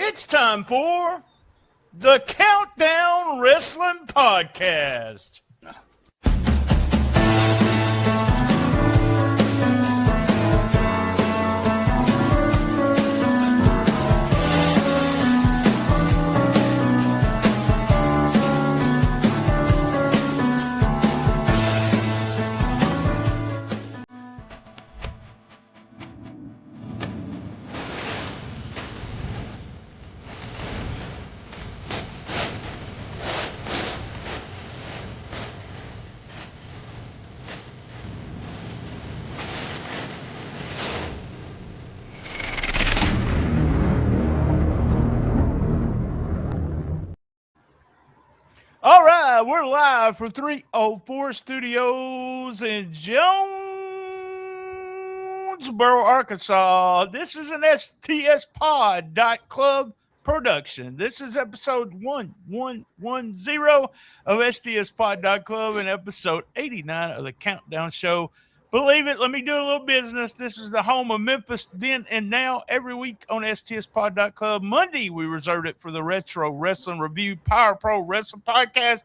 It's time for the Countdown Wrestling Podcast. All right, we're live from 304 Studios in Jonesboro, Arkansas. This is an STSPod.club production. This is episode 1110 of STSPod.club and episode 89 of the Countdown Show. Believe it, let me do a little business. This is the home of Memphis Then and Now every week on STSPod.club. Monday, we reserved it for the Retro Wrestling Review Power Pro Wrestling Podcast.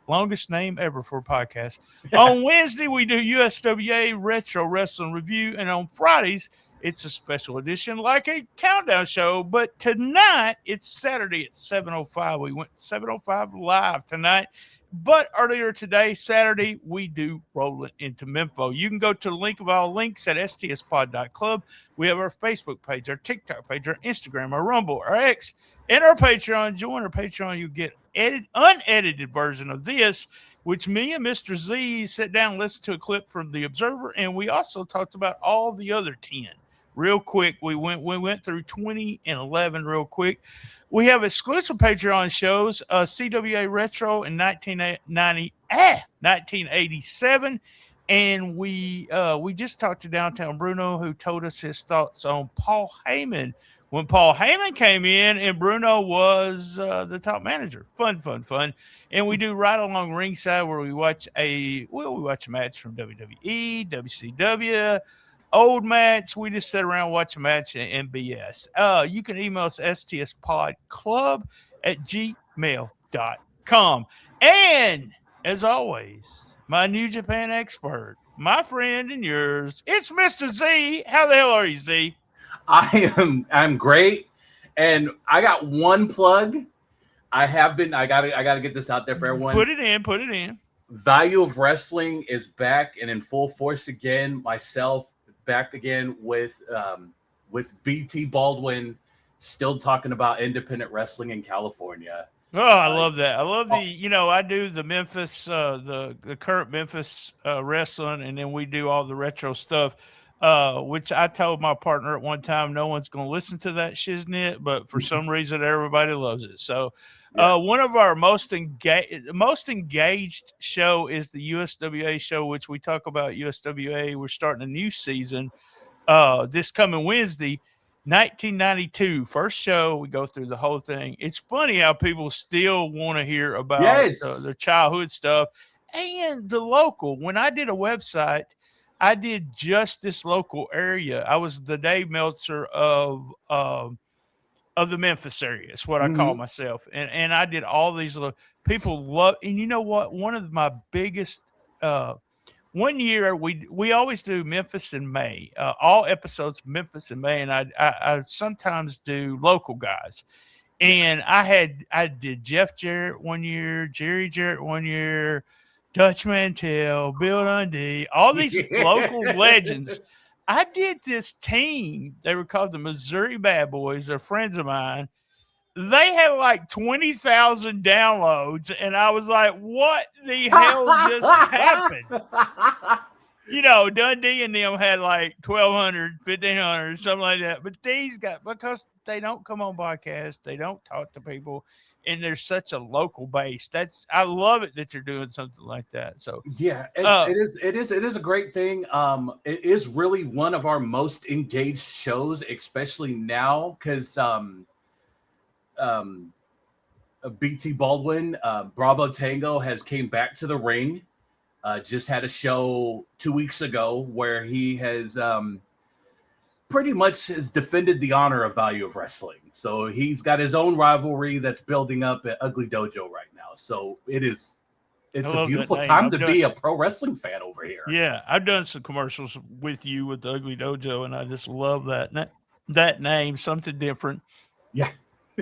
Longest name ever for a podcast. On Wednesday, we do USWA Retro Wrestling Review. And on Fridays, it's a special edition like a countdown show. But tonight, it's Saturday at 7:05. We went 7:05 live tonight. But earlier today, Saturday, we do Rolling into Memphis. You can go to the link of all links at stspod.club. We have our Facebook page, our TikTok page, our Instagram, our Rumble, our X, and our Patreon. Join our Patreon. You get unedited version of this, which me and Mr. Z sat down and listened to a clip from The Observer, and we also talked about all the other 10. Real quick, we went through 20 and 11 real quick. We have exclusive Patreon shows, CWA Retro in 1987, and we just talked to Downtown Bruno, who told us his thoughts on Paul Heyman when Paul Heyman came in and Bruno was the top manager. Fun. And we do Right Along Ringside, where we watch a match from WWE, WCW. Old match, we just sit around, watch a match, and BS. You can email us stspodclub@gmail.com. And, as always, my New Japan expert, my friend and yours, it's Mr. Z. How the hell are you, Z? I'm great. And I got one plug. I gotta get this out there for everyone. Put it in. Value of Wrestling is back and in full force again. Myself back again with BT Baldwin, still talking about independent wrestling in California. Oh, I love that. I love I do the Memphis, the current Memphis wrestling, and then we do all the retro stuff, which I told my partner at one time, no one's going to listen to that shiznit, but for some reason, everybody loves it. So one of our most engaged show is the USWA show, which we talk about USWA. We're starting a new season this coming Wednesday, 1992. First show, we go through the whole thing. It's funny how people still want to hear about their childhood stuff and the local. When I did a website, I did just this local area. I was the Dave Meltzer of the Memphis area. It's what I call myself. And I did all these little people love. And you know what? One of my biggest, one year we always do Memphis in May, all episodes Memphis in May. And I sometimes do local guys. And I did Jeff Jarrett one year, Jerry Jarrett one year, Dutch Mantel, Bill Dundee, all these local legends. I did this team. They were called the Missouri Bad Boys. They're friends of mine. They had like 20,000 downloads, and I was like, what the hell just happened? Dundee and them had like 1,200, 1,500, something like that. But these guys, because they don't come on podcasts, they don't talk to people, and there's such a local base. I love it that you're doing something like that. So yeah, it is a great thing. It is really one of our most engaged shows, especially now because BT Baldwin, Bravo Tango has came back to the ring. Just had a show 2 weeks ago where he has pretty much has defended the honor of Value of Wrestling. So he's got his own rivalry that's building up at Ugly Dojo right now. So it's a beautiful time to be a pro wrestling fan over here. Yeah, I've done some commercials with you with the Ugly Dojo, and I just love that name, something different. Yeah.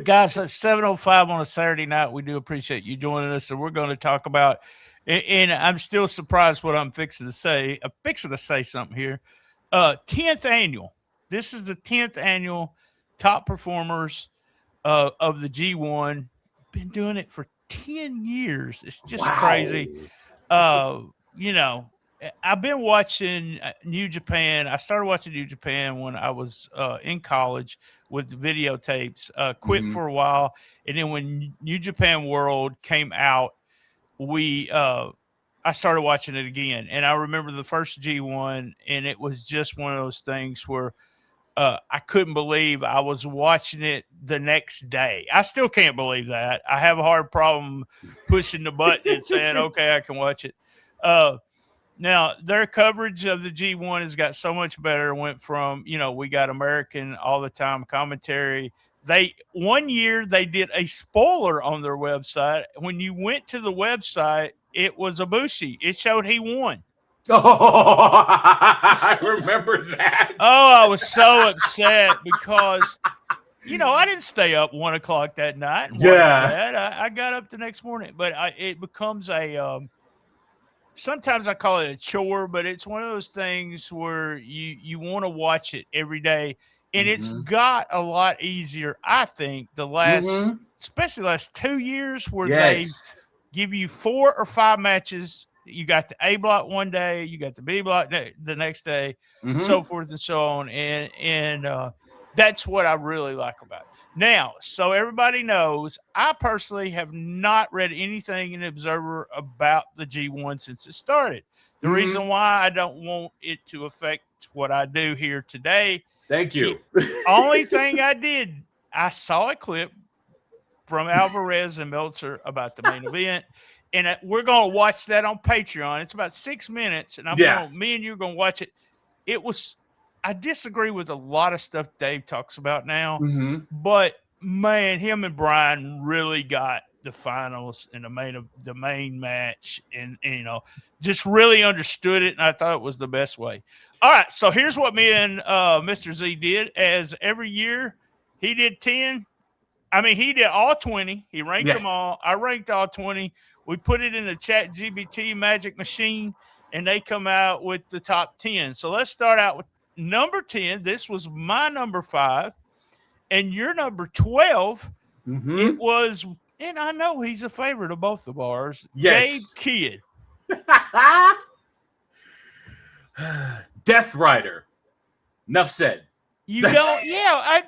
Guys, it's 7:05 on a Saturday night. We do appreciate you joining us, and we're going to talk about, and I'm still surprised what I'm fixing to say. I'm fixing to say something here. 10th annual. This is the 10th annual top performers of the G1. Been doing it for 10 years. It's just crazy. You know, I've been watching New Japan. I started watching New Japan when I was in college with videotapes. Quit for a while, and then when New Japan World came out, I started watching it again. And I remember the first G1, and it was just one of those things where I couldn't believe I was watching it the next day. I still can't believe that. I have a hard problem pushing the button and saying, okay, I can watch it. Now, their coverage of the G1 has got so much better. Went from, we got American all the time commentary. One year they did a spoiler on their website. When you went to the website, it was Ibushi. It showed he won. Oh, I remember that. Oh, I was so upset because, I didn't stay up 1 o'clock that night. And that. I got up the next morning, but it becomes sometimes I call it a chore, but it's one of those things where you want to watch it every day. And it's got a lot easier, I think, especially the last 2 years where they give you 4 or 5 matches. You got the A block one day, you got the B block the next day, so forth and so on. And that's what I really like about it. Now, so everybody knows, I personally have not read anything in Observer about the G1 since it started. The reason why I don't want it to affect what I do here today. Thank you. Only thing I did, I saw a clip from Alvarez and Meltzer about the main event. And we're going to watch that on Patreon. It's about 6 minutes, and me and you are going to watch it. I disagree with a lot of stuff Dave talks about now, but man, him and Brian really got the finals and the main match, and just really understood it, and I thought it was the best way. All right, so here's what me and Mr. Z did. As every year, he did 10. I mean, he did all 20. He ranked them all. I ranked all 20. We put it in the Chat GBT magic machine, and they come out with the top 10. So let's start out with number 10. This was my number 5, and your number 12. It was, and I know he's a favorite of both of ours. Gabe Kidd. Death Rider. Enough said. I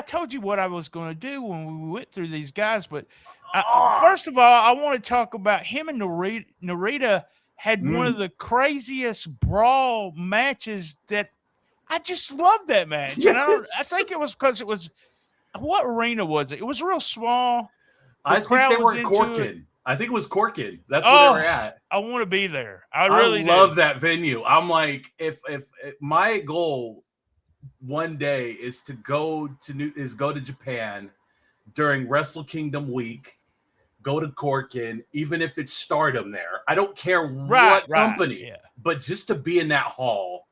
told you what I was going to do when we went through these guys, but first of all, I want to talk about him and Narita had one of the craziest brawl matches that I just loved that match. Yes. And I think it was because it was, what arena was it? It was real small. I think they were Corkin. I think it was Corkin. That's where they were at. I want to be there. I really love that venue. I'm like, if my goal one day is to go to Japan during Wrestle Kingdom week, go to Corkin, even if it's Stardom there. I don't care what company, but just to be in that hall,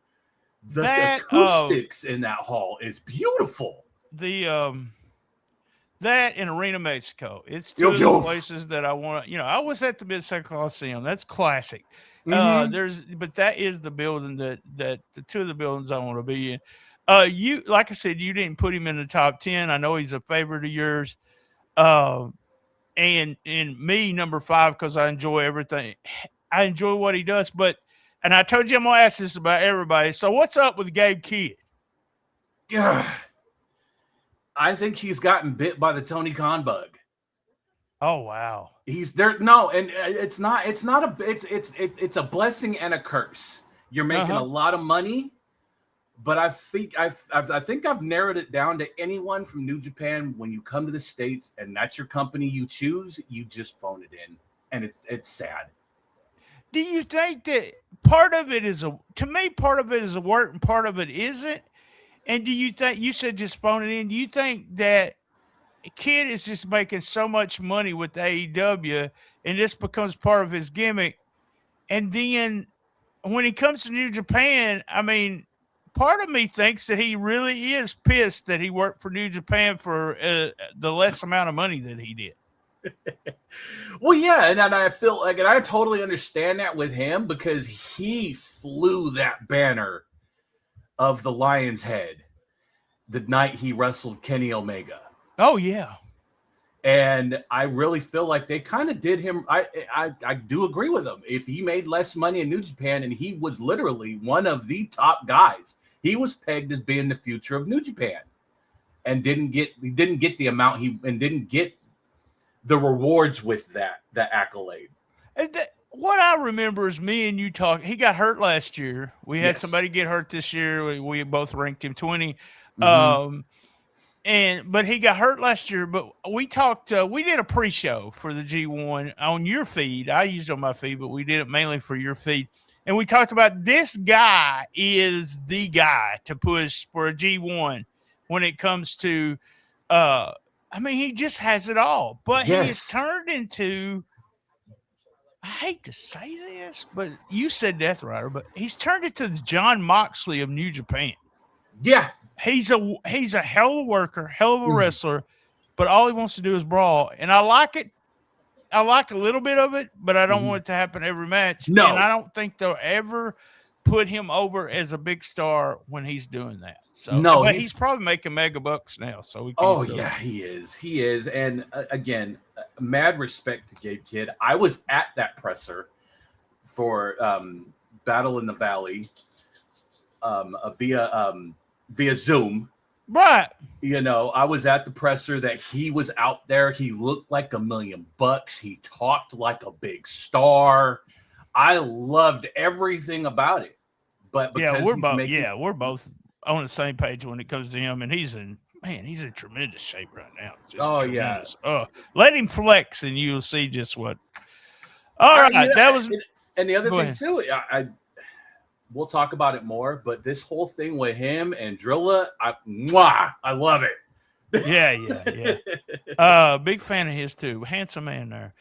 the acoustics in that hall is beautiful. That in Arena Mexico, it's two of the places that I want to. I was at the Mid-South Coliseum. That's classic. But that is the building that the two of the buildings I want to be in. You, like I said, you didn't put him in the top 10. I know he's a favorite of yours. And me, number 5, because I enjoy everything. I enjoy what he does. And I told you I'm going to ask this about everybody. So what's up with Gabe Kidd? Yeah. I think he's gotten bit by the Tony Khan bug. Oh, wow. He's there. No, and it's a blessing and a curse. You're making a lot of money. But I think I've narrowed it down to anyone from New Japan. When you come to the States and that's your company you choose, you just phone it in, and it's sad. Do you think that part of it is part of it is a work and part of it isn't? And do you think you said just phone it in? Do you think that Kid is just making so much money with AEW, and this becomes part of his gimmick? And then when he comes to New Japan, I mean, part of me thinks that he really is pissed that he worked for New Japan for the less amount of money that he did. Well, yeah, and I feel like, and I totally understand that with him because he flew that banner of the Lion's Head the night he wrestled Kenny Omega. Oh yeah. And I really feel like they kind of did him. I do agree with him. If he made less money in New Japan, and he was literally one of the top guys, he was pegged as being the future of New Japan, and didn't get the amount and didn't get the rewards with that accolade. What I remember is me and you talk. He got hurt last year. We had Yes. somebody get hurt this year. We both ranked him 20. Mhm. But he got hurt last year. But we talked. We did a pre-show for the G1 on your feed. I used it on my feed, but we did it mainly for your feed. And we talked about this guy is the guy to push for a G1 when it comes to. I mean, he just has it all. But he has Yes. turned into. I hate to say this, but you said Death Rider, but he's turned into the John Moxley of New Japan. Yeah. He's a hell of a worker, hell of a wrestler, but all he wants to do is brawl. And I like it. I like a little bit of it, but I don't want it to happen every match. No. And I don't think they'll ever put him over as a big star when he's doing that. So no, but he's probably making mega bucks now. So we oh yeah, he is. And again, mad respect to Kid. I was at that presser for Battle in the Valley via Zoom. Right. You know, I was at the presser that he was out there. He looked like $1 million. He talked like a big star. I loved everything about it. But because we're both on the same page when it comes to him, and he's in tremendous shape right now. Just tremendous. Let him flex, and you'll see just what. All right, that was. And the other thing too, we'll talk about it more. But this whole thing with him and Drilla, I love it. Yeah. Big fan of his too. Handsome man there.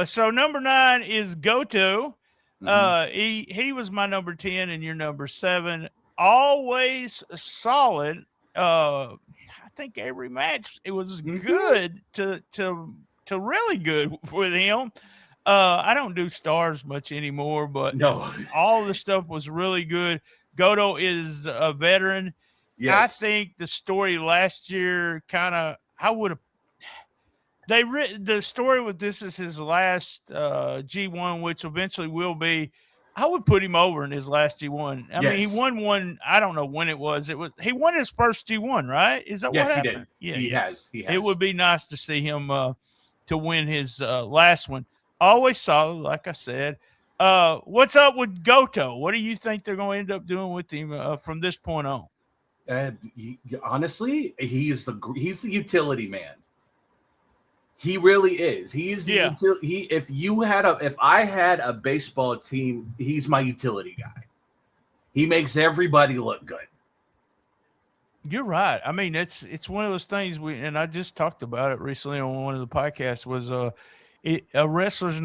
So number 9 is Goto. He was my number 10 and your number 7. Always solid. I think every match it was good to really good with him. I don't do stars much anymore, but no, all the stuff was really good. Goto is a veteran. Yes. I think the story last year the story with this is his last G1, which eventually will be. I would put him over in his last G1. I mean, he won one. I don't know when it was. He won his first G1, right? Is that what happened? He did. Yeah, he has. It would be nice to see him to win his last one. Always solid, like I said. What's up with Goto? What do you think they're going to end up doing with him from this point on? Honestly, he's the utility man. He really is. He's if I had a baseball team, he's my utility guy. He makes everybody look good. You're right. I mean, it's one of those things and I just talked about it recently on one of the podcasts was a wrestler's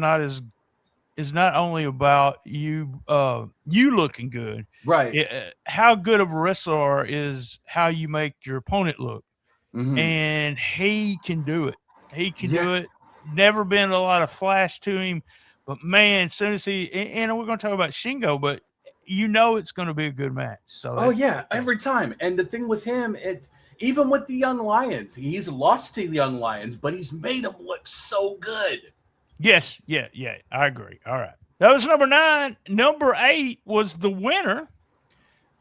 is not only about you looking good. Right. How good of a wrestler is how you make your opponent look. And he can do it. He can do it. Never been a lot of flash to him, but man, as soon as and we're going to talk about Shingo, but it's going to be a good match. So every time. And the thing with him, even with the Young Lions, he's lost to the Young Lions, but he's made them look so good. Yes, yeah, I agree. All right, that was number 9. Number 8 was the winner.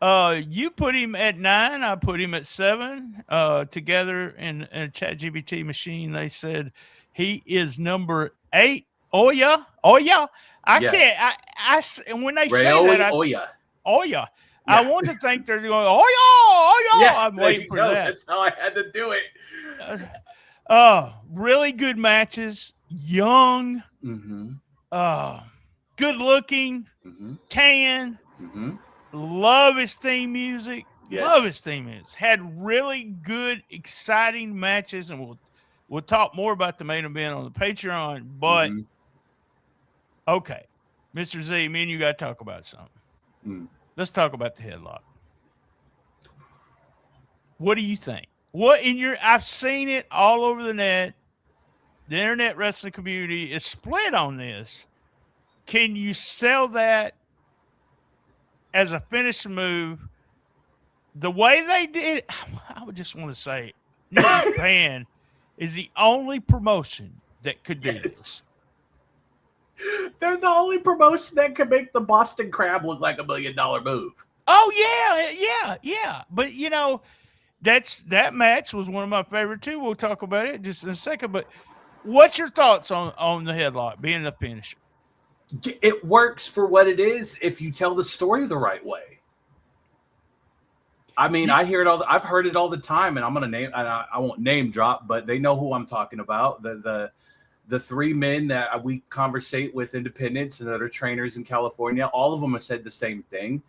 You put him at 9. I put him at 7. Together in a ChatGPT machine, they said he is number 8. Oh yeah. I can't. And when they say that, I want to think they're going. Oh yeah. I'm waiting for that. That's how I had to do it. Really good matches. Young. Good looking. Tan. Love his theme music. Love his 10 minutes. Had really good, exciting matches, and we'll talk more about the main event on the Patreon. But okay, Mr. Z, me and you got to talk about something. Let's talk about the headlock. What do you think? I've seen it all over the net. The internet wrestling community is split on this. Can you sell that as a finishing move? The way they did, I would just want to say, New Japan is the only promotion that could do this. They're the only promotion that can make the Boston Crab look like $1 million move. Oh yeah. But that match was one of my favorite too. We'll talk about it just in a second. But what's your thoughts on the headlock being the finisher? It works for what it is if you tell the story the right way. I mean, I hear it all. I've heard it all the time, and I'm gonna name. I won't name drop, but they know who I'm talking about. The 3 men that we conversate with, independents and that are trainers in California. All of them have said the same thing.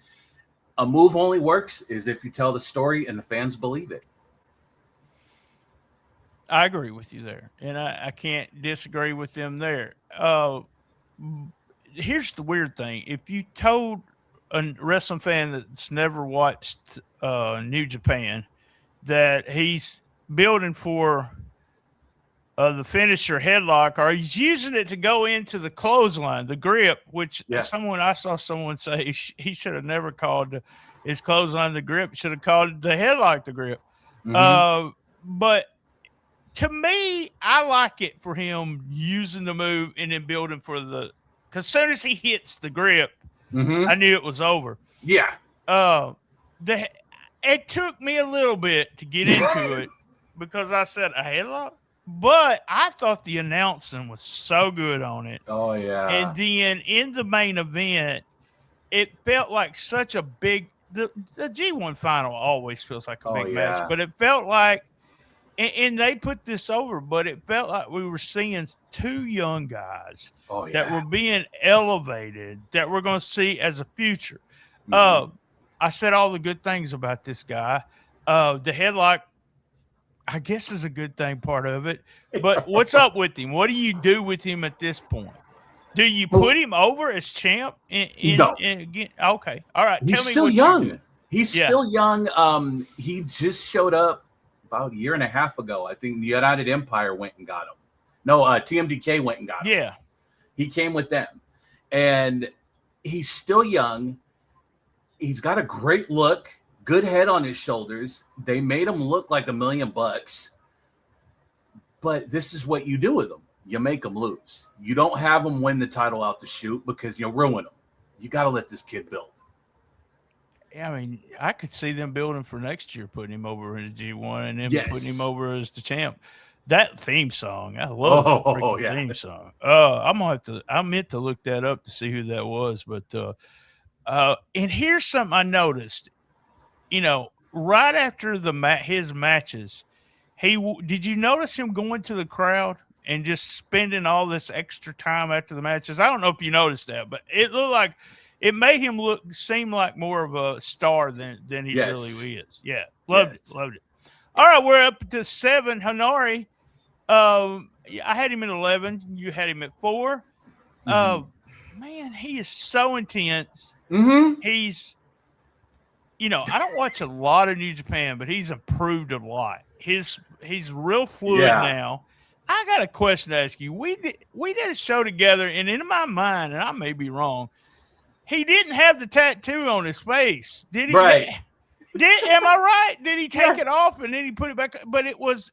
A move only works is if you tell the story and the fans believe it. I agree with you there, and I can't disagree with them there. Here's the weird thing: if you told a wrestling fan that's never watched New Japan that he's building for the finisher headlock, or he's using it to go into the clothesline, the grip, which I saw someone say he should have never called his clothesline the grip, should have called the headlock the grip. But to me, I like it for him using the move and then building for because as soon as he hits the grip, I knew it was over. Yeah. It took me a little bit to get into it because I said a headlock, but I thought the announcing was so good on it. Oh yeah. And then in the main event, it felt like such a big. The G1 final always feels like a big match, but it felt like, and they put this over, but it felt like we were seeing 2 young guys that were being elevated, that we're going to see as a future. I said all the good things about this guy. The headlock, I guess, is a good thing, part of it. But what's up with him? What do you do with him at this point? Do you put him over as champ? No. Okay. All right. He's still young. He's still young. He just showed up about a year and a half ago. I think the United Empire went and got him. No, TMDK went and got him. Yeah. He came with them. And he's still young. He's got a great look, good head on his shoulders. They made him look like $1 million. But this is what you do with him. You make him lose. You don't have him win the title out the chute because you'll ruin him. You got to let this kid build. I mean, I could see them building for next year, putting him over in the G1 and then putting him over as the champ. That theme song, I love the freaking theme song. I meant to look that up to see who that was, but and here's something I noticed. Right after his matches, did you notice him going to the crowd and just spending all this extra time after the matches? I don't know if you noticed that, but it looked like it made him seem like more of a star than he really is. Yeah, loved it. All right, we're up to 7. Hanari, I had him at 11. You had him at 4. Man, he is so intense. He's, I don't watch a lot of New Japan, but he's improved a lot. He's real fluid now. I got a question to ask you. We did a show together, and in my mind, and I may be wrong, he didn't have the tattoo on his face, did he? Right. Am I right? Did he take it off and then he put it back? But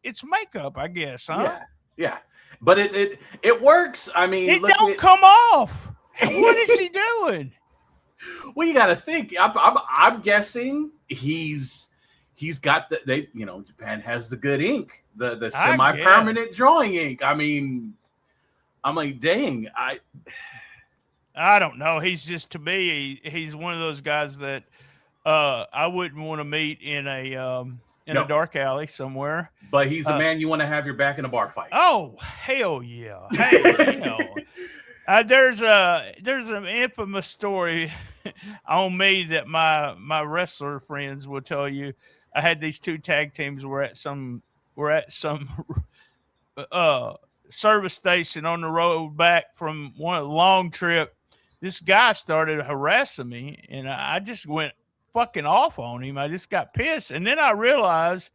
it's makeup, I guess, huh? Yeah. But it works. I mean, it don't come off. What is he doing? Well, you got to think. I'm guessing he's got Japan has the good ink, the semi-permanent drawing ink. I mean, I'm like, dang, I don't know. He's just, to me, he's one of those guys that I wouldn't want to meet in a dark alley somewhere. But he's a man you want to have your back in a bar fight. Oh, hell yeah! Hey, there's an infamous story on me that my wrestler friends will tell you. I had these two tag teams. We're at some uh service station on the road back from one long trip. This guy started harassing me, and I just went fucking off on him. I just got pissed, and then I realized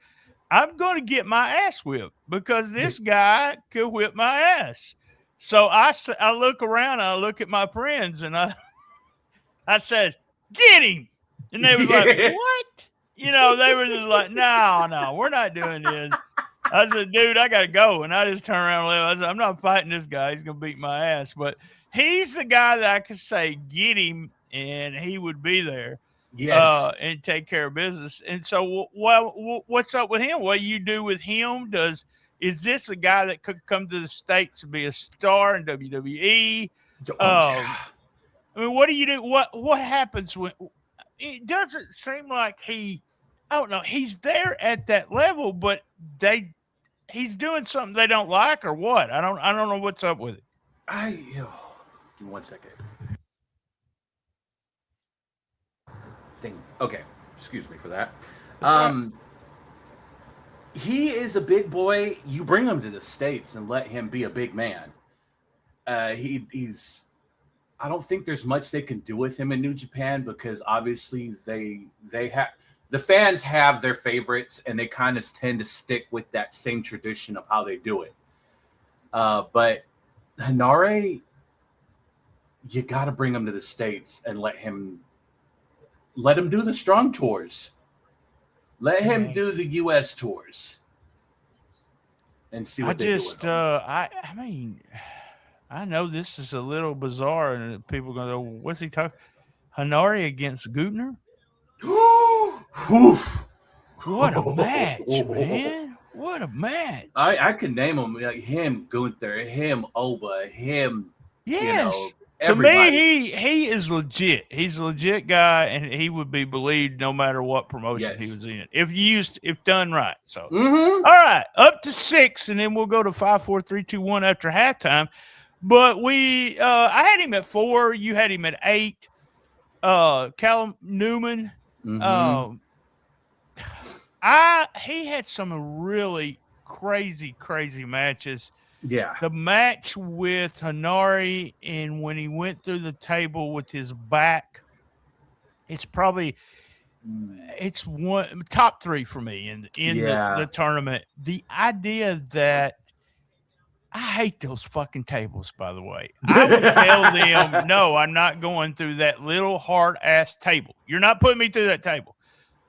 I'm going to get my ass whipped because this guy could whip my ass. So I look around, and I look at my friends, and I said, "Get him!" And they was like, Yeah. "What?" They were just like, "No, no, we're not doing this." I said, "Dude, I gotta go," and I just turned around and left. I said, "I'm not fighting this guy. He's gonna beat my ass." But he's the guy that I could say, "Get him," and he would be there, Yes. and take care of business. And so, what's up with him? What you do with him? Is this a guy that could come to the States and be a star in WWE? Oh Um, yeah. I mean, what do you do? What happens when it doesn't seem like I don't know. He's there at that level, but he's doing something they don't like or what? I don't know what's up with it. Give me 1 second. Okay. Excuse me for that. That's right. He is a big boy. You bring him to the States and let him be a big man. He's. I don't think there's much they can do with him in New Japan because obviously they have the fans have their favorites and they kind of tend to stick with that same tradition of how they do it. But Hanare, you got to bring him to the States and let him do the strong tours. Let him Yeah. do the U.S. tours and see I what they do with just, him. I mean, I know this is a little bizarre, and people are going to go, "What's he talking?" Hanari against Gutner? Oof. What a match, man! What a match! I can name them like him, Gunther, him, Oba, him, Yes. To me, everybody. he is legit. He's a legit guy, and he would be believed no matter what promotion he Yes. was in if done right. So, Mm-hmm. all right, up to 6, and then we'll go to 5, 4, 3, 2, 1 after halftime. But I had him at 4. You had him at 8. Callum Newman. Mm-hmm. Uh, he had some really crazy, crazy matches. Yeah. The match with Hanari and when he went through the table with his back, it's probably it's one top 3 for me in the Yeah. tournament. The idea that I hate those fucking tables, by the way. I would tell them, no, I'm not going through that little hard ass table. You're not putting me through that table.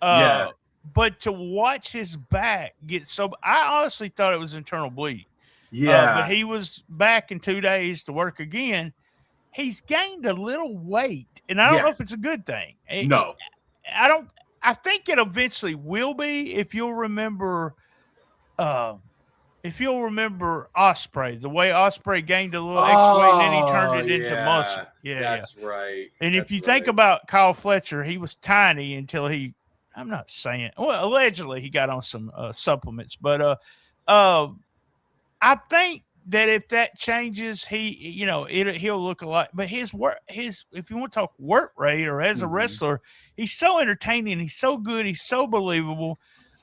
Yeah. But to watch his back get so, I honestly thought it was internal bleeding. But Yeah. he was back in 2 days to work again. He's gained a little weight, and I don't Yeah. know if it's a good thing. No. I don't. I think it eventually will be. Uh, if you'll remember Osprey, the way Osprey gained a little extra weight and then he turned Oh it into yeah. muscle. Yeah, yeah. That's right. And if That's you think right. about Kyle Fletcher, he was tiny until he. I'm not saying. Well, allegedly he got on some supplements, but uh, I think that if that changes, he'll look a lot. But if you want to talk work rate or as a Mm-hmm. wrestler, he's so entertaining. He's so good. He's so believable.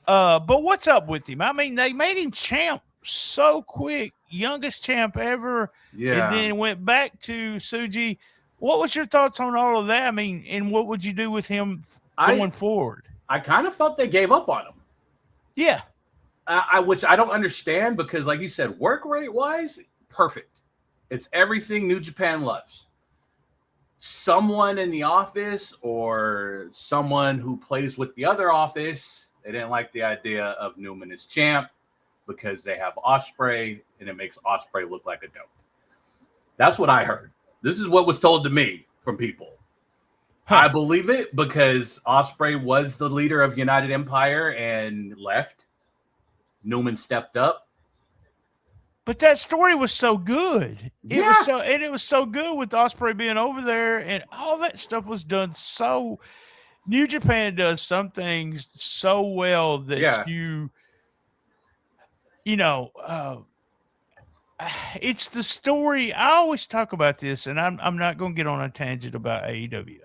But what's up with him? I mean, they made him champ so quick, youngest champ ever, and Yeah. then went back to Suji. What was your thoughts on all of that? I mean, and what would you do with him I going forward? I kind of felt they gave up on him. Yeah, Which I don't understand because, like you said, work rate wise, perfect. It's everything New Japan loves. Someone in the office or someone who plays with the other office, they didn't like the idea of Newman as champ because they have Osprey and it makes Osprey look like a dope. That's what I heard. This is what was told to me from people. huh. I believe it because Osprey was the leader of United Empire and left. Newman stepped up. But that story was so good. Yeah. It was so good with Osprey being over there, and all that stuff was done so. New Japan does some things so well that Yeah. you know. it's the story. I always talk about this, and I'm not going to get on a tangent about AEW.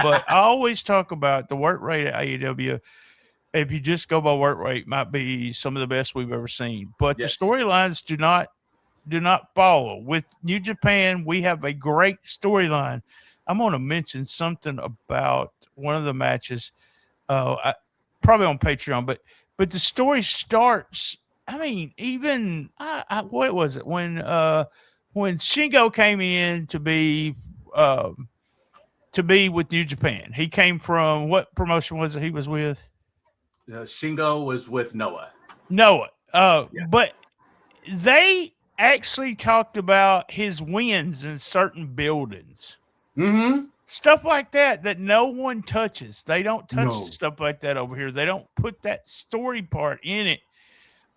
But I always talk about the work rate at AEW. If you just go by work rate, might be some of the best we've ever seen. But the Yes. storylines do not follow. With New Japan, we have a great storyline. I'm going to mention something about one of the matches, probably on Patreon, but the story starts. I mean, even what was it when Shingo came in to be with New Japan? He came from what promotion was it he was with? Shingo was with Noah. Noah. But they actually talked about his wins in certain buildings. Mm-hmm. Stuff like that no one touches. They don't touch stuff like that over here. They don't put that story part in it.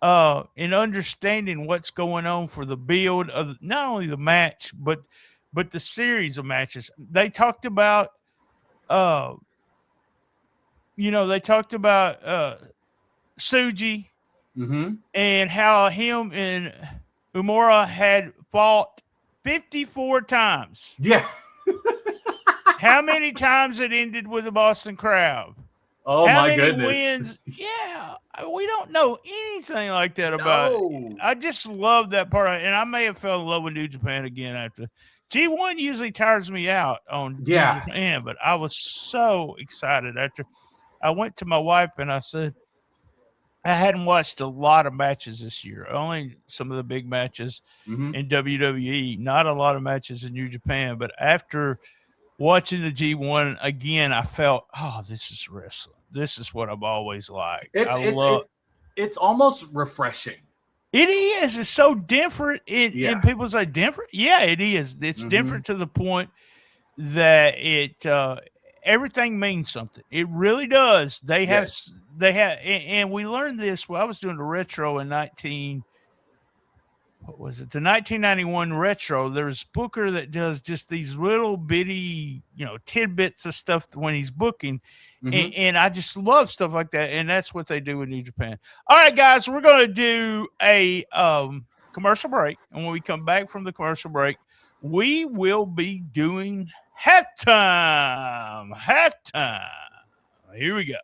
In understanding what's going on for the build of not only the match, but the series of matches. They talked about Suji and how him and Umura had fought 54 times. Yeah. How many times it ended with a Boston Crab? Oh, how my many goodness. Wins? Yeah. We don't know anything like that about it. I just love that part. And I may have fell in love with New Japan again after. G1 usually tires me out on New Japan, but I was so excited after. I went to my wife and I said, I hadn't watched a lot of matches this year, only some of the big matches in WWE, not a lot of matches in New Japan. But after watching the G1 again, I felt, oh, this is wrestling. This is what I've always liked. It's almost refreshing. It is. It's so different. And people say different. Yeah, it is. It's different to the point that everything means something. It really does. They have, and we learned this while I was doing the retro in the 1991 retro. There's Booker that does just these little bitty, tidbits of stuff when he's booking. And I just love stuff like that. And that's what they do in New Japan. All right, guys, we're going to do a commercial break. And when we come back from the commercial break, we will be doing halftime. Here we go.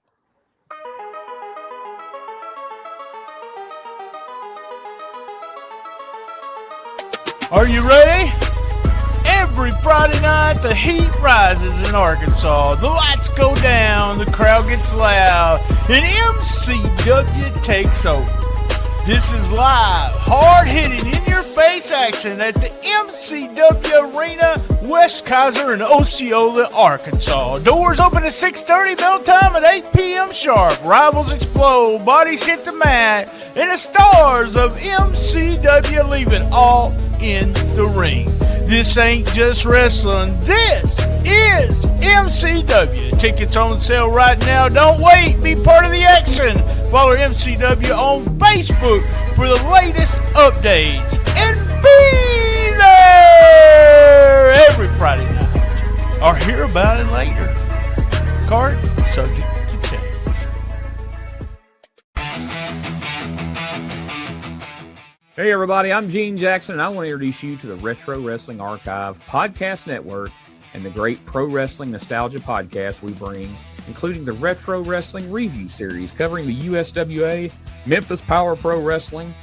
Are you ready? Every Friday night, the heat rises in Arkansas. The lights go down, the crowd gets loud, and MCW takes over. This is live, hard-hitting, in-your-face action at the MCW Arena, West Kaiser in Osceola, Arkansas. Doors open at 6:30, bell time at 8 p.m. sharp. Rivals explode, bodies hit the mat, and the stars of MCW leave it all in the ring. This ain't just wrestling. This is MCW. Tickets on sale right now. Don't wait. Be part of the action. Follow MCW on Facebook for the latest updates. And be there every Friday night. Or hear about it later. Card subject to change. Hey everybody, I'm Gene Jackson, and I want to introduce you to the Retro Wrestling Archive Podcast Network and the great pro wrestling nostalgia podcast we bring, including the Retro Wrestling Review Series covering the USWA, Memphis Power Pro Wrestling,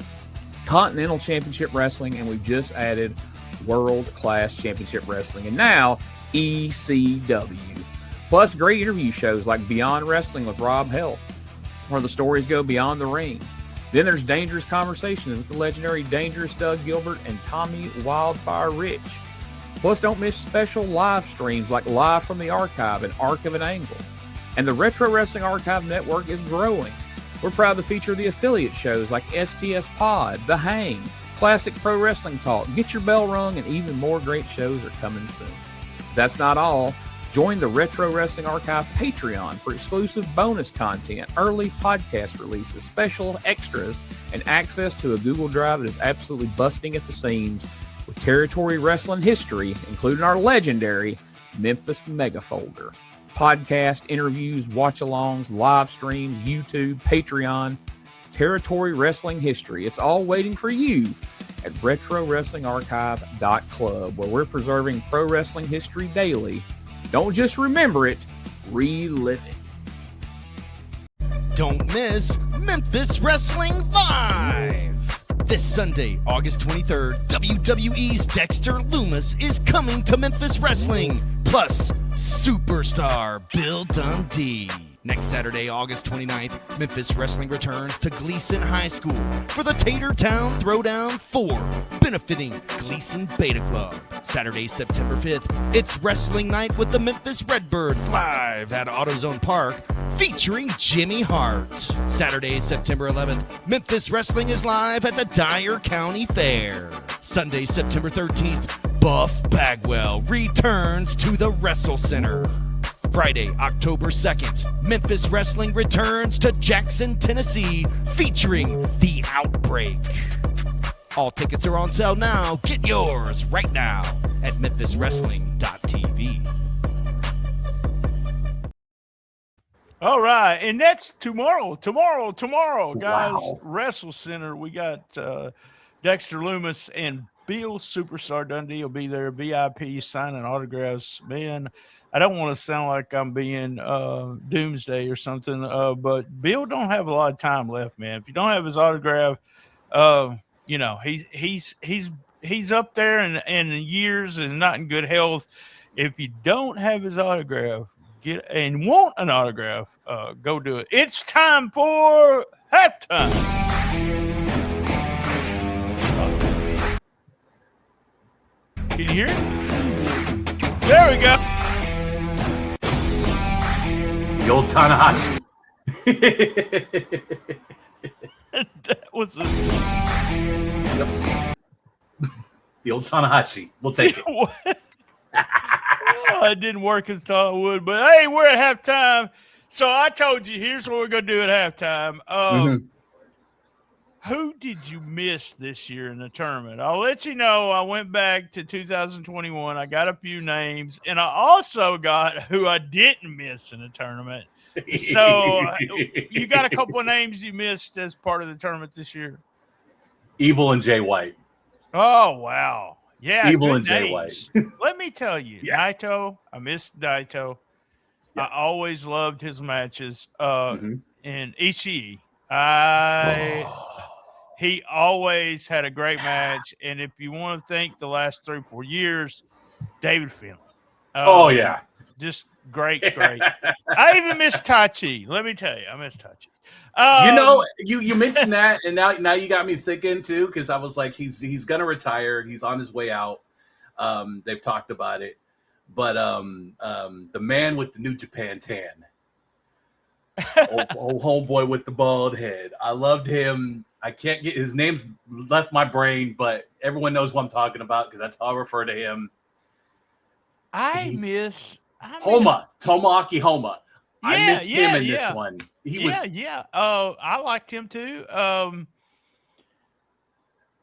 Continental Championship Wrestling, and we've just added World Class Championship Wrestling, and now ECW. Plus great interview shows like Beyond Wrestling with Rob Hell, where the stories go beyond the ring. Then there's Dangerous Conversations with the legendary Dangerous Doug Gilbert and Tommy Wildfire Rich. Plus, don't miss special live streams like Live from the Archive and Arc of an Angle. And the Retro Wrestling Archive Network is growing. We're proud to feature the affiliate shows like STS Pod, The Hang, Classic Pro Wrestling Talk, Get Your Bell Rung, and even more great shows are coming soon. That's not all. Join the Retro Wrestling Archive Patreon for exclusive bonus content, early podcast releases, special extras, and access to a Google Drive that is absolutely busting at the seams with territory wrestling history, including our legendary Memphis Mega Folder. Podcast, interviews, watch-alongs, live streams, YouTube, Patreon, territory wrestling history. It's all waiting for you at retrowrestlingarchive.club, where we're preserving pro wrestling history daily. Don't just remember it, relive it. Don't miss Memphis Wrestling Live! This Sunday, August 23rd, WWE's Dexter Lumis is coming to Memphis Wrestling, plus superstar Bill Dundee. Next Saturday, August 29th, Memphis Wrestling returns to Gleason High School for the Tater Town Throwdown 4, benefiting Gleason Beta Club. Saturday, September 5th, it's Wrestling Night with the Memphis Redbirds live at AutoZone Park, featuring Jimmy Hart. Saturday, September 11th, Memphis Wrestling is live at the Dyer County Fair. Sunday, September 13th, Buff Bagwell returns to the Wrestle Center. Friday, October 2nd, Memphis Wrestling returns to Jackson, Tennessee, featuring The Outbreak. All tickets are on sale now. Get yours right now at memphiswrestling.tv. All right, and that's tomorrow, guys. Wow. Wrestle Center. We got Dexter Lumis and Bill Superstar Dundee will be there. VIP signing autographs. Man, I don't want to sound like I'm being doomsday or something, but Bill don't have a lot of time left, man. If you don't have his autograph, you know he's up there in years and not in good health. If you don't have his autograph, get and want an autograph, go do it. It's time for halftime. Can you hear it? There we go. The old Tanahashi. That was a... The old Tanahashi. We'll take it. Well, it didn't work as thought it would, but hey, we're at halftime. So I told you, here's what we're going to do at halftime. Who did you miss this year in the tournament? I'll let you know. I went back to 2021. I got a few names, and I also got who I didn't miss in the tournament. So you got a couple of names you missed as part of the tournament this year. Evil and Jay White. Oh, wow. Yeah, Evil and names. Jay White. Let me tell you, Yeah. Naito, I missed Naito. Yeah. I always loved his matches. And Ishii, he always had a great match. And if you want to think the last 3-4 years, David Finlay. Yeah. Just great. I even miss Tachi. Let me tell you, I miss Tachi. You know, you mentioned that, and now you got me thinking too, because I was like, he's gonna retire. He's on his way out. They've talked about it, but the man with the New Japan tan, old homeboy with the bald head. I loved him. I can't get his name's left my brain, but everyone knows what I'm talking about because that's how I refer to him. I miss Tomoaki Homa. I missed him in yeah. this one. I liked him too.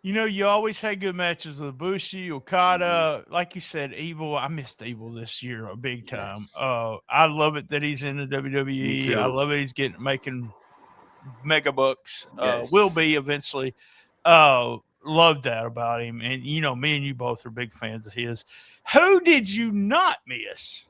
You know, you always had good matches with Bushi, Okada. Like you said, Evil. I missed Evil this year big time. Yes. I love it that he's in the WWE. I love it he's making mega bucks. Yes. Will be eventually. Love that about him. And, you know, me and you both are big fans of his. Who did you not miss?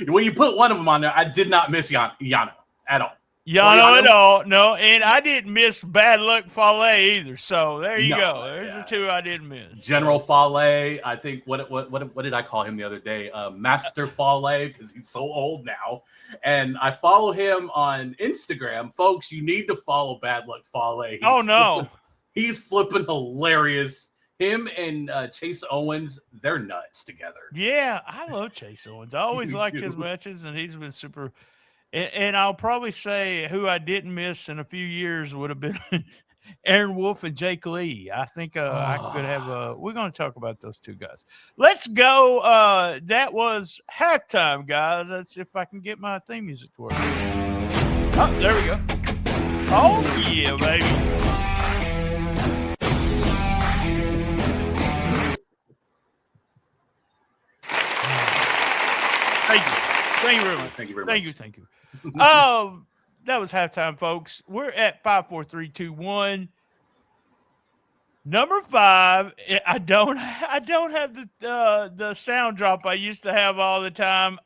Well, you put one of them on there. I did not miss Yano at all. Yano at all. No, and I didn't miss Bad Luck Fale either. So there you go. There's the two I didn't miss. General Fale. I think what did I call him the other day? Master Fale, because he's so old now. And I follow him on Instagram. Folks, you need to follow Bad Luck Fale. He's flipping hilarious. Him and Chase Owens, they're nuts together. Yeah, I love Chase Owens. I always liked his matches, and he's been super. And I'll probably say who I didn't miss in a few years would have been Aaron Wolf and Jake Lee. I think I could have. We're going to talk about those two guys. Let's go. That was halftime, guys. That's if I can get my theme music to work. Oh, there we go. Oh yeah, baby. Thank you very much. Thank you. That was halftime, folks. We're at 5, 4, 3, 2, 1. Number 5, I don't have the sound drop I used to have all the time.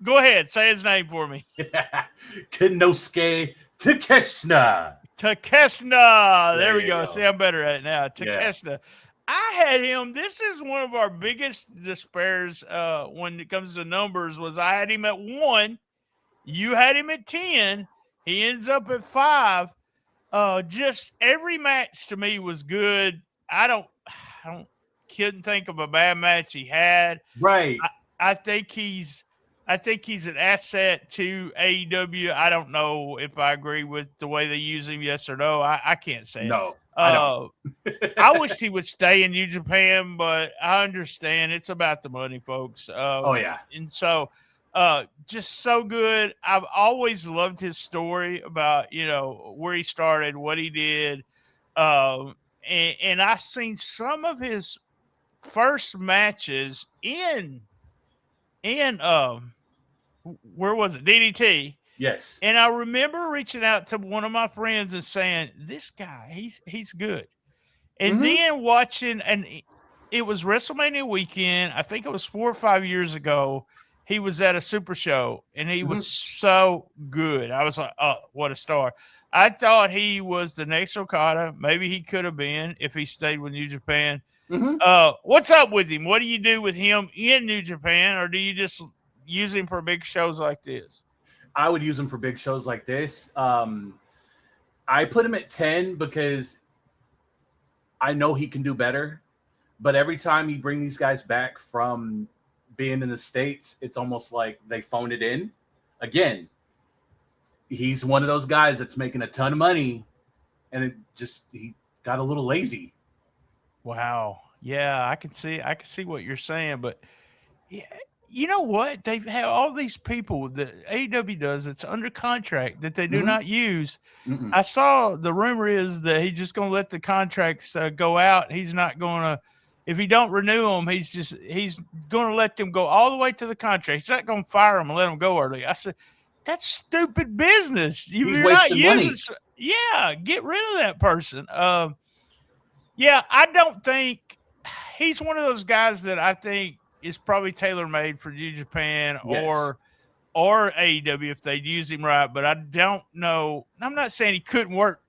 Go ahead, say his name for me. Kenosuke Takeshita. Takeshita. There we you go. go. See, I'm better at it now. Yeah. Takeshita. I had him. This is one of our biggest despairs when it comes to numbers. Was I had him at 1, you had him at 10. He ends up at 5. Just every match to me was good. I couldn't think of a bad match he had. Right. I think he's an asset to AEW. I don't know if I agree with the way they use him, yes or no. I can't say it. No, I don't. I wished he would stay in New Japan, but I understand it's about the money, folks. Oh yeah. And so just so good. I've always loved his story about, where he started, what he did. And I've seen some of his first matches in where was it? DDT. Yes. And I remember reaching out to one of my friends and saying, "This guy, he's good." And then watching, and it was WrestleMania weekend. I think it was 4 or 5 years ago. He was at a Super Show, and he was so good. I was like, "Oh, what a star!" I thought he was the next Okada. Maybe he could have been if he stayed with New Japan. What's up with him? What do you do with him in New Japan, or do you just use him for big shows like this? I would use him for big shows like this. I put him at 10 because I know he can do better. But every time you bring these guys back from being in the States, it's almost like they phoned it in. Again, he's one of those guys that's making a ton of money, and he got a little lazy. Wow. Yeah, I can see what you're saying, but yeah, you know what? They have all these people that AEW does that's under contract that they do not use. I saw the rumor is that he's just going to let the contracts go out. He's not going to, if he don't renew them, he's going to let them go all the way to the contract. He's not going to fire them and let them go early. I said, that's stupid business. You're not using. Yeah, get rid of that person. Yeah, I don't think he's one of those guys that I think is probably tailor-made for New Japan or AEW if they'd use him right. But I don't know. I'm not saying he couldn't work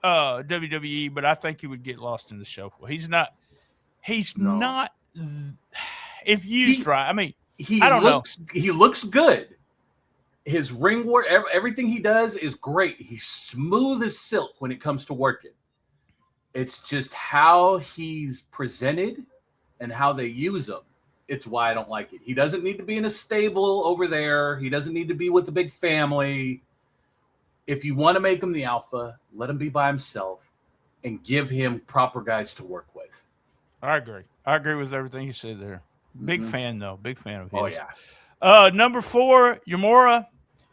WWE, but I think he would get lost in the shuffle. He's not. If used right, I mean, I don't know. He looks good. His ring work, everything he does is great. He's smooth as silk when it comes to working. It's just how he's presented and how they use him. It's why I don't like it. He doesn't need to be in a stable over there. He doesn't need to be with a big family. If you want to make him the alpha, let him be by himself and give him proper guys to work with. I agree. I agree with everything you said there. Big fan, though. Big fan of his. Oh, yeah. Number 4, Yamura.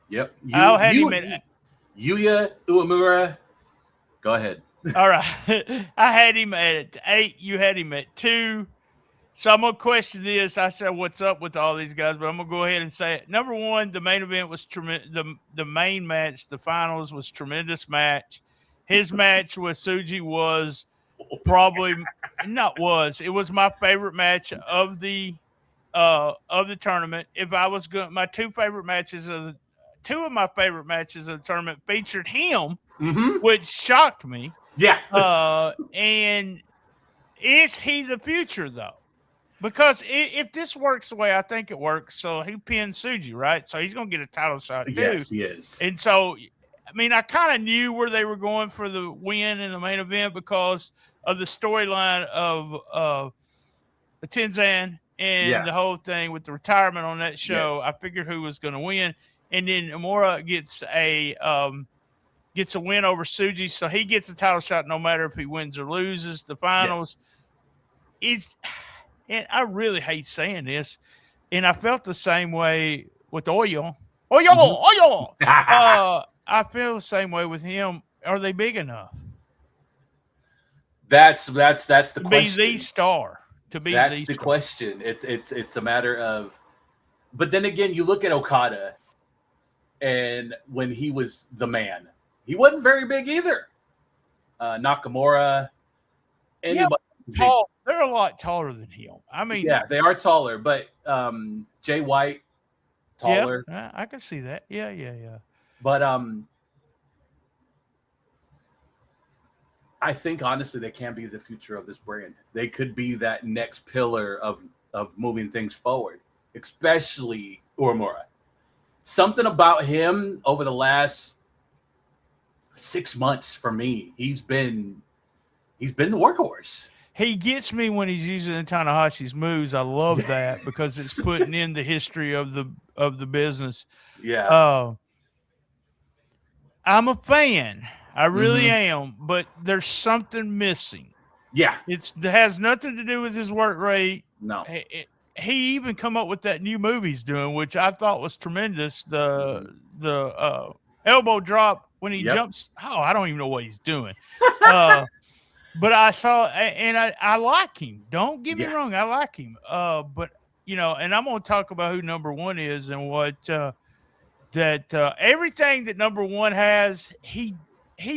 Yep. Yuya Uemura. Go ahead. All right. I had him at 8. You had him at 2. So I'm going to question this. I said, what's up with all these guys? But I'm going to go ahead and say it. Number 1, the main event was tremendous. The main match, the finals was tremendous match. His match with Tsuji was probably it was my favorite match of the tournament. If I was going, my two of my favorite matches of the tournament featured him, which shocked me. Yeah. And is he the future though? Because if this works the way I think it works, so he pinned Tsuji, right? So he's going to get a title shot too. Yes, he is. And so, I mean, I kind of knew where they were going for the win in the main event because of the storyline of Tenzan and the whole thing with the retirement on that show. Yes. I figured who was going to win, and then Amora gets a win over Tsuji, so he gets a title shot no matter if he wins or loses. The finals and I really hate saying this, and I felt the same way with Oyo. I feel the same way with him. Are they big enough? That's the question. Be the star. That's the question. It's a matter of, but then again, you look at Okada, and when he was the man, he wasn't very big either. Nakamura, anybody. Tall. They're a lot taller than him. I mean, Yeah, they are taller, but Jay White, taller. Yeah, I can see that. Yeah. But I think honestly they can be the future of this brand. They could be that next pillar of moving things forward, especially Uemura. Something about him over the last 6 months for me, he's been the workhorse. He gets me when he's using Tanahashi's moves. I love that because it's putting in the history of the business. Yeah. I'm a fan. I really am, but there's something missing. Yeah. It has nothing to do with his work rate. No. He even come up with that new movie he's doing, which I thought was tremendous. The elbow drop when he jumps. Oh, I don't even know what he's doing. But I saw, and I like him. Don't get me wrong, I like him. But and I'm gonna talk about who number one is and what everything that number one has, he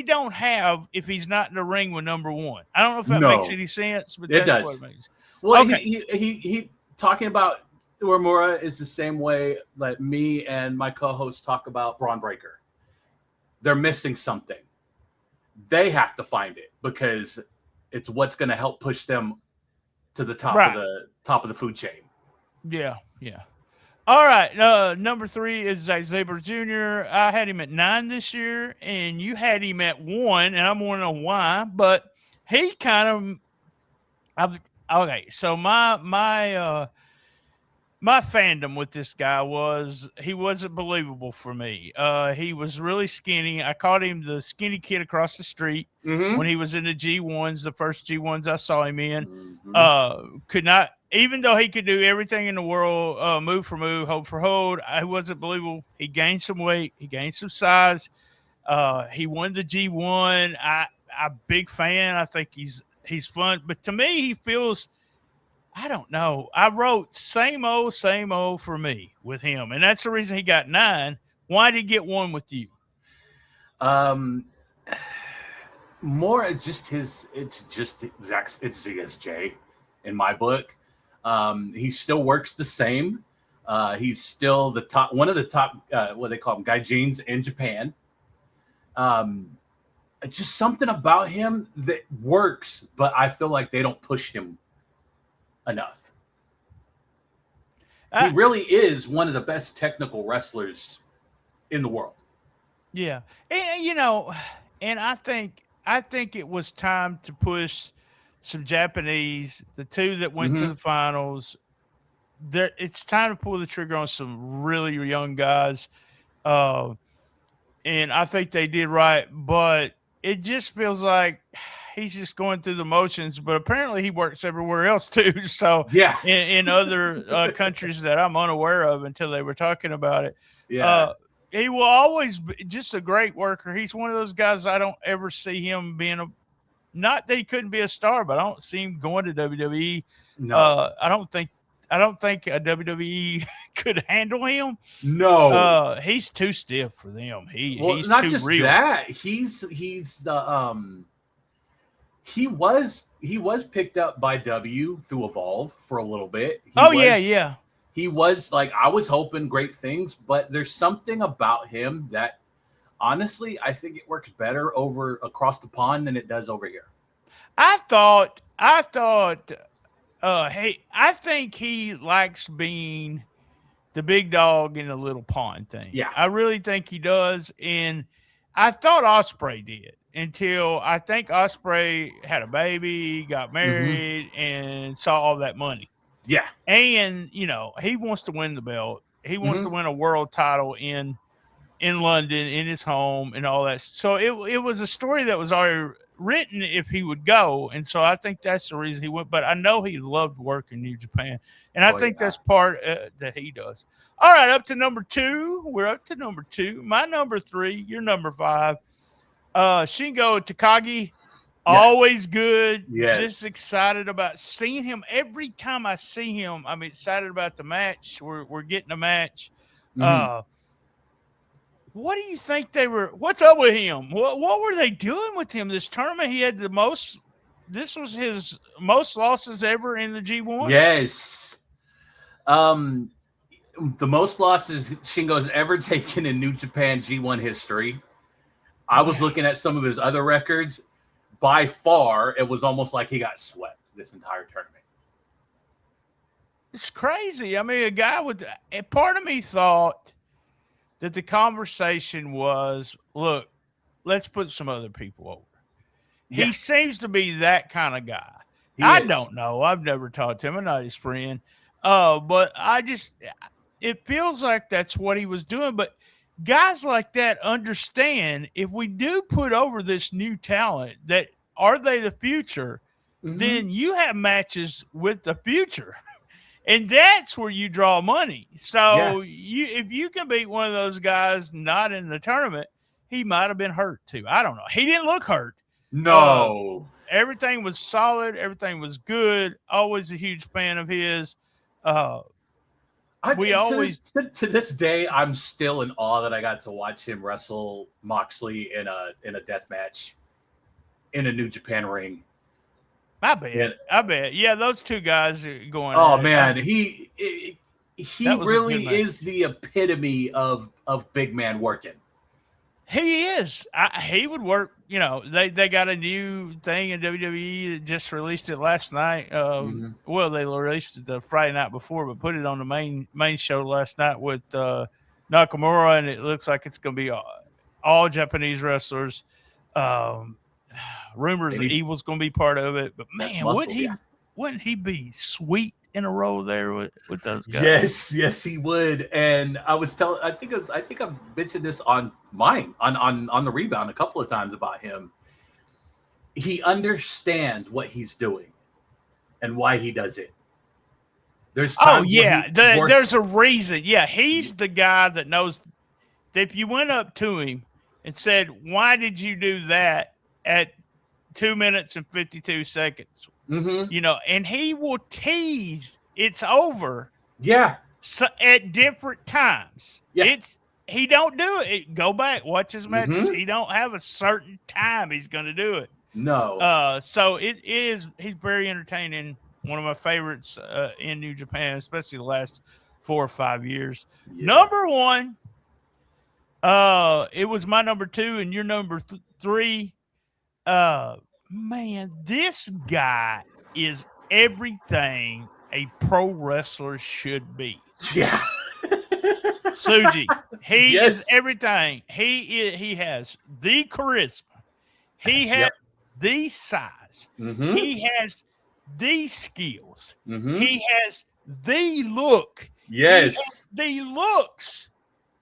don't have if he's not in the ring with number one. I don't know if that makes any sense, but it that's does. what it means. Well, okay. he talking about Uemura is the same way that me and my co-host talk about Braun Breaker. They're missing something. They have to find it because it's what's going to help push them to the top of the food chain. Yeah. All right, number 3 is Zack Sabre Jr. I had him at 9 this year, and you had him at 1, and I'm wondering why. But he kind of okay. So my fandom with this guy he wasn't believable for me. He was really skinny. I called him the skinny kid across the street when he was in the G1s, the first G1s I saw him in. Could not, even though he could do everything in the world, move for move, hold for hold, I wasn't believable. He gained some weight. He gained some size. He won the G1. I'm a big fan. I think he's fun. But to me, he feels, I don't know. I wrote same old for me with him. And that's the reason he got 9. Why did he get 1 with you? More it's just Zach, it's ZSJ in my book. He still works the same. He's still one of the top, what they call them, gaijins in Japan. It's just something about him that works, but I feel like they don't push him and he really is one of the best technical wrestlers in the world. Yeah. And I think it was time to push some Japanese, the 2 that went to the finals. It's time to pull the trigger on some really young guys. And I think they did right, but it just feels like he's just going through the motions, but apparently he works everywhere else too. So in other countries that I'm unaware of until they were talking about it. He will always be just a great worker. He's one of those guys I don't ever see him being not that he couldn't be a star, but I don't see him going to WWE. No. I don't think a WWE could handle him. No. He's too stiff for them. He's not too just real. that. He's the he was picked up by W through Evolve for a little bit. He was like, I was hoping great things, but there's something about him that honestly I think it works better over across the pond than it does over here. I think he likes being the big dog in the little pond thing. Yeah. I really think he does. And I thought Ospreay did until I think Ospreay had a baby, got married, and saw all that money. Yeah. And, he wants to win the belt. He wants to win a world title in London, in his home, and all that. So it was a story that was already written if he would go. And so I think that's the reason he went. But I know he loved working New Japan. And I think that's part that he does. All right, up to number 2. We're up to number 2. My number 3, your number 5. Shingo Takagi. Always good. Yes. Just excited about seeing him. Every time I see him, I'm excited about the match. We're getting a match. What do you think they were? What's up with him? What were they doing with him this tournament? He had the most. This was his most losses ever in the G1. Yes. The most losses Shingo's ever taken in New Japan G1 history. I was looking at some of his other records. By far, it was almost like he got swept this entire tournament. It's crazy. I mean, a guy with a part of me thought that the conversation was, look, let's put some other people over. Yeah. He seems to be that kind of guy. He I is. don't know. I've never talked to him. I'm not his friend. But it feels like that's what he was doing. But guys like that understand if we do put over this new talent, that are they the future, then you have matches with the future. And that's where you draw money. So if you can beat one of those guys not in the tournament, he might have been hurt too. I don't know. He didn't look hurt. No. Everything was solid. Everything was good. Always a huge fan of his. To this day, I'm still in awe that I got to watch him wrestle Moxley in a death match in a New Japan ring. I bet. Yeah, those two guys are going. Oh man, he really is the epitome of big man working. He is. He would work. You know, they got a new thing in WWE that just released it last night. Well, they released it the Friday night before, but put it on the main show last night with Nakamura, and it looks like it's going to be all Japanese wrestlers. Rumors that Evil's going to be part of it, but man, wouldn't he be sweet in a row there with those guys? Yes, he would. And I think I've mentioned this on the Rebound a couple of times about him. He understands what he's doing and why he does it. There's there's a reason. Yeah, he's the guy that knows that if you went up to him and said, "Why did you do that at 2 minutes and 52 seconds?" You know, and he will tease it's over. Yeah. So at different times. Yeah. He don't do it. Go back, watch his matches. He don't have a certain time he's going to do it. No. So he's very entertaining. One of my favorites in New Japan, especially the last 4 or 5 years. Yeah. Number one, it was my number 2 and your number 3. Man, this guy is everything a pro wrestler should be. Yeah. Suji. He is everything. He has the charisma. He has the size. He has the skills. He has the look. Yes. He has the looks.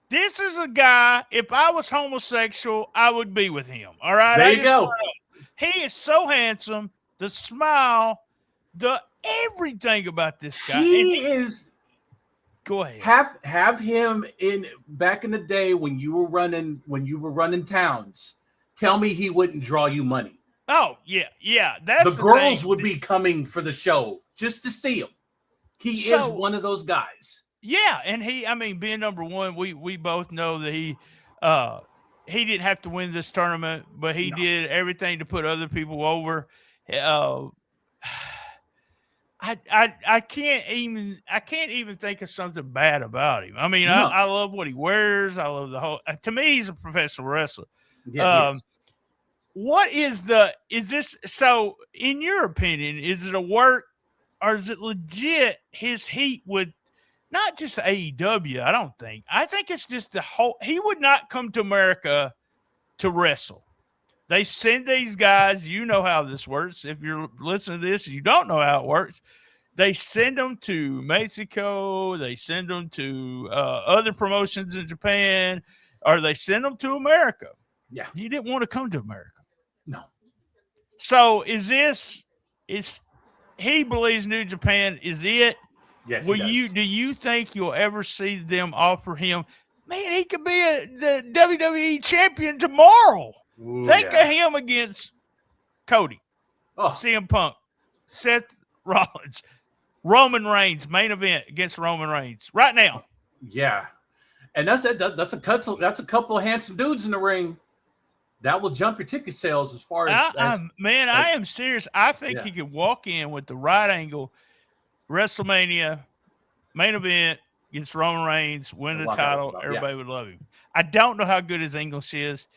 This is a guy, if I was homosexual, I would be with him. All right? There you go. He is so handsome. The smile, the everything about this guy. He is. Go ahead. Have him in back in the day when you were running towns. Tell me he wouldn't draw you money. Oh yeah. That's the girls would be coming for the show just to see him. He is one of those guys. Yeah, and being number 1, we both know that he didn't have to win this tournament, but he did everything to put other people over. I can't even think of something bad about him. I mean, I love what he wears. I love the whole. To me, he's a professional wrestler. Yeah, what is this? So, in your opinion, is it a work or is it legit? His heat with not just AEW. I think it's just the whole. He would not come to America to wrestle. They send these guys. You know how this works. If you're listening to this, you don't know how it works. They send them to Mexico. They send them to other promotions in Japan, or they send them to America. Yeah, he didn't want to come to America. No. So he believes New Japan is it? Yes. Do you think you'll ever see them offer him? Man, he could be the WWE champion tomorrow. Ooh, Think of him against Cody, CM Punk, Seth Rollins, Roman Reigns, main event against Roman Reigns right now. Yeah. And that's a couple of handsome dudes in the ring. That will jump your ticket sales as far as I am serious. I think he could walk in with the right angle, WrestleMania, main event, against Roman Reigns, win the title. Everybody would love him. I don't know how good his English is.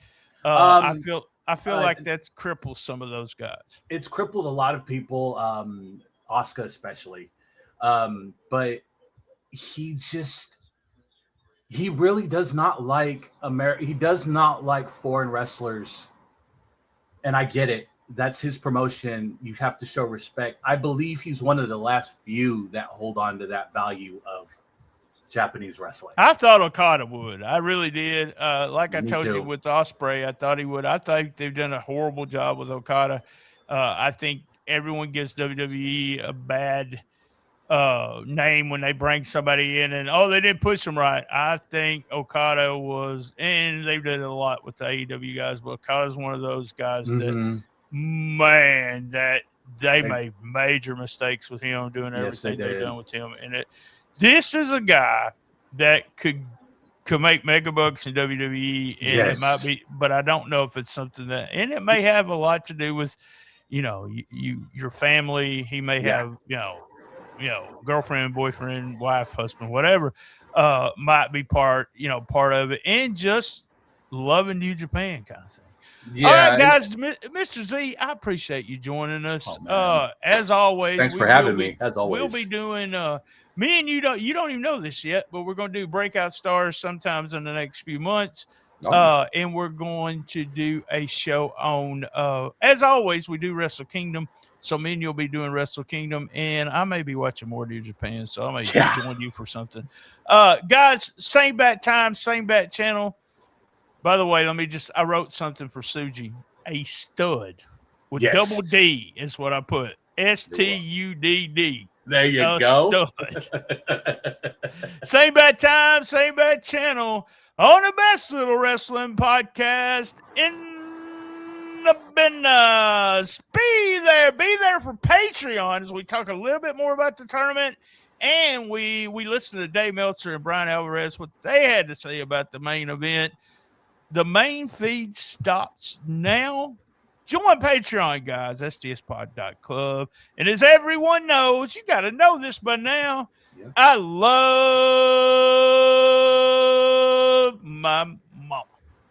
I feel like that cripples some of those guys. It's crippled a lot of people, Asuka especially. But he really does not like He does not like foreign wrestlers. And I get it. That's his promotion. You have to show respect. I believe he's one of the last few that hold on to that value of Japanese wrestling. I thought Okada would. I really did. Like I told you with Ospreay, I thought he would. I think they've done a horrible job with Okada. I think everyone gives WWE a bad name when they bring somebody in and, they didn't push him right. I think Okada was, and they've done a lot with the AEW guys, but Okada's one of those guys that, man, that they made major mistakes with him doing everything they've done with him. And this is a guy that could make megabucks in WWE, and it might be, but I don't know if it's something that, and it may have a lot to do with, your family. He may have, girlfriend, boyfriend, wife, husband, whatever, might be part of it, and just loving New Japan kind of thing. Yeah. All right, guys, Mr. Z, I appreciate you joining us. As always, thanks for having me. As always, we'll be doing. Me and you don't even know this yet, but we're going to do Breakout Stars sometimes in the next few months. And we're going to do a show on, as always, we do Wrestle Kingdom. So me and you'll be doing Wrestle Kingdom, and I may be watching more New Japan, so I may join you for something. Guys, same bat time, same bat channel. By the way, I wrote something for Suji. A stud with double D is what I put. STUDD. There you go. Same bad time, same bad channel on the best little wrestling podcast in the business. Be there for Patreon as we talk a little bit more about the tournament, and we listen to Dave Meltzer and Brian Alvarez, what they had to say about the main event. The main feed stops now. Join Patreon, guys, stspod.club. And as everyone knows, you got to know this by now, I love my